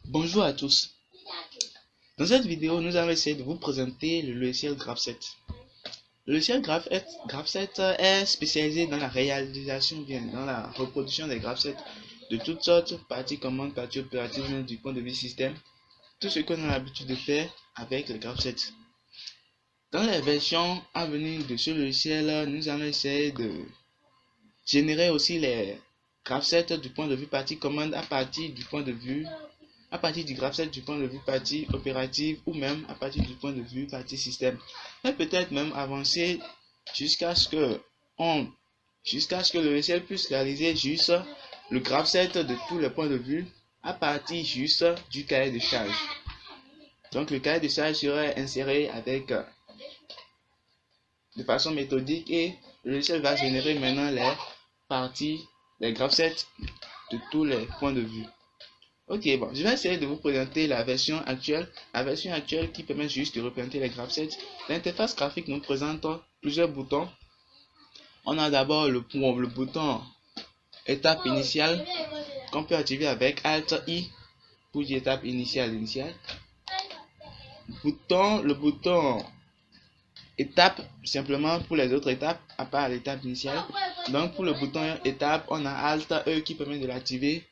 Bonjour à tous. Dans cette vidéo, nous allons essayer de vous présenter le logiciel Graph7. Le logiciel Graph7 est spécialisé dans la réalisation, bien dans la reproduction des Graph7 de toutes sortes, parties commandes, parties opératives du point de vue système, tout ce qu'on a l'habitude de faire avec le Graph7. Dans les versions à venir de ce logiciel, nous allons essayer de générer aussi les Graph7 du point de vue partie commande à partir du Graph7 du point de vue partie opérative ou même à partir du point de vue partie système. Et peut-être même avancer jusqu'à ce que le logiciel puisse réaliser juste le Graph7 de tous les points de vue à partir juste du cahier de charge. Donc le cahier de charge serait inséré avec de façon méthodique et le logiciel va générer maintenant les Graph7 de tous les points de vue. Ok, bon, je vais essayer de vous présenter la version actuelle qui permet juste de représenter les Graph7. L'interface graphique nous présente plusieurs boutons. On a d'abord le bouton étape initiale qu'on peut activer avec Alt-I pour dire étape initiale. Le bouton étape simplement pour les autres étapes à part l'étape initiale. Donc pour le bouton étape, on a Alt-E qui permet de l'activer.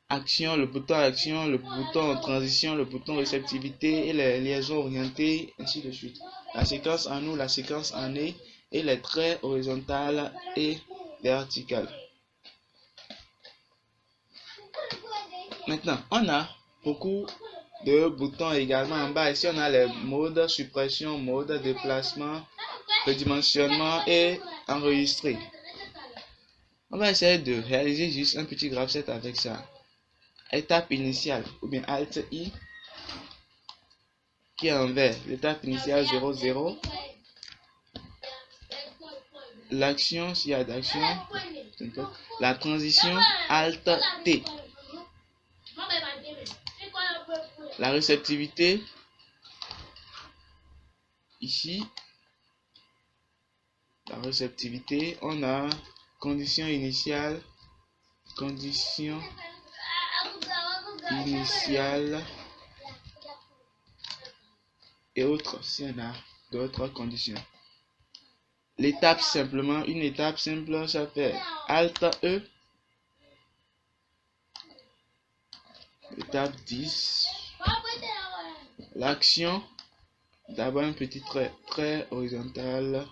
Action, le bouton transition, le bouton réceptivité et les liaisons orientées, ainsi de suite. La séquence en ou, la séquence en et les traits horizontales et verticales. Maintenant, on a beaucoup de boutons également en bas. Ici, on a les modes suppression, mode déplacement, redimensionnement et enregistrer. On va essayer de réaliser juste un petit Graph7 avec ça. Étape initiale ou bien Alt-I qui est en vert, l'étape initiale 0,0. L'action, s'il y a d'action, la transition Alt-T. La réceptivité, ici, la réceptivité, on a condition initiale et autres, s'il y en a d'autres conditions. L'étape simplement, une étape simple, ça fait Alt-E. Étape 10. L'action, d'abord un petit trait horizontal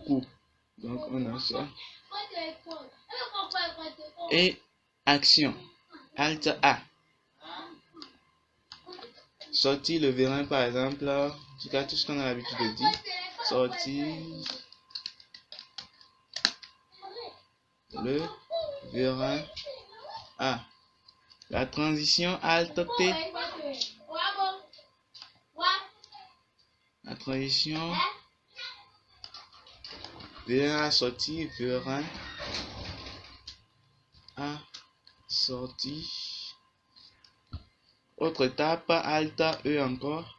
court. Donc on a ça. Et action, Alt-A. Sortir le vérin par exemple, tout ce qu'on a l'habitude de dire. Sortir le vérin A. La transition Alt-T. La transition vérin A sorti, vérin A sorti. Autre étape, Alt-E encore.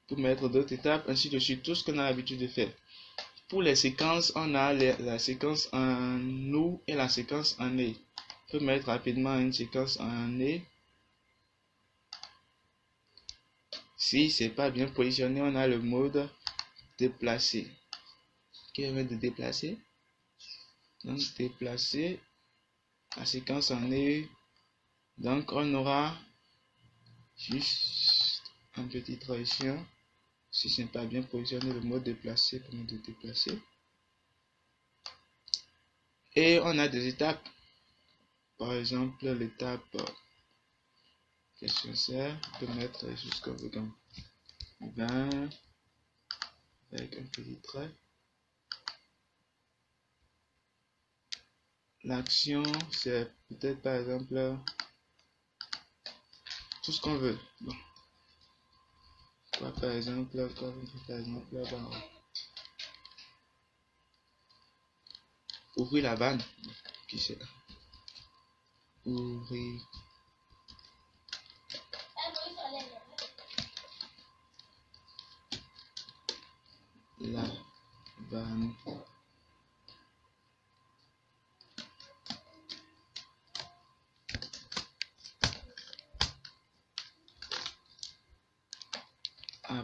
Pour mettre d'autres étapes, ainsi de suite, tout ce qu'on a l'habitude de faire. Pour les séquences, on a la séquence en OU et la séquence en E. On peut mettre rapidement une séquence en E. Si c'est pas bien positionné, on a le mode déplacer qui permet de déplacer. Donc déplacer la séquence en E. Donc on aura juste un petit transition. Si ce n'est pas bien positionné, le mode déplacer permet de déplacer. Et on a des étapes. Par exemple, l'étape question sert, on peut mettre jusqu'au bouton 20 avec un petit trait. L'action, c'est peut-être par exemple tout ce qu'on veut. Bon. Par exemple, ouvrir la vanne. Qui c'est là? Ouvrir la vanne.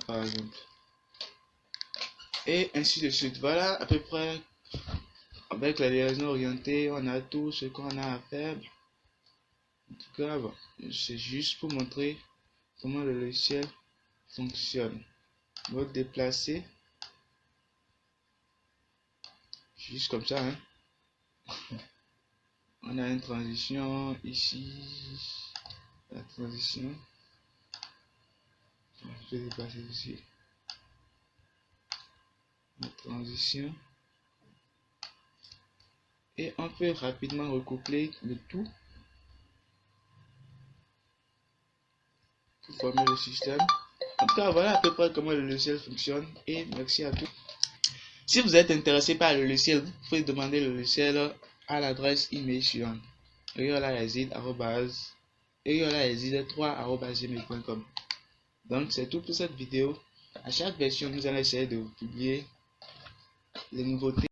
par exemple. Et ainsi de suite. Voilà à peu près, avec la liaison orientée, on a tout ce qu'on a à faire. En tout cas, bon, c'est juste pour montrer comment le logiciel fonctionne. On va déplacer, juste comme ça, hein. On a une transition ici, la transition, je vais déplacer ici, la transition, et on peut rapidement recoupler le tout pour former le système. En tout cas, voilà à peu près comment le logiciel fonctionne, et merci à tous. Si vous êtes intéressé par le logiciel, vous pouvez demander le logiciel à l'adresse email suivante: eolaezid3@gmail.com. Donc c'est tout pour cette vidéo. À chaque version, nous allons essayer de publier les nouveautés.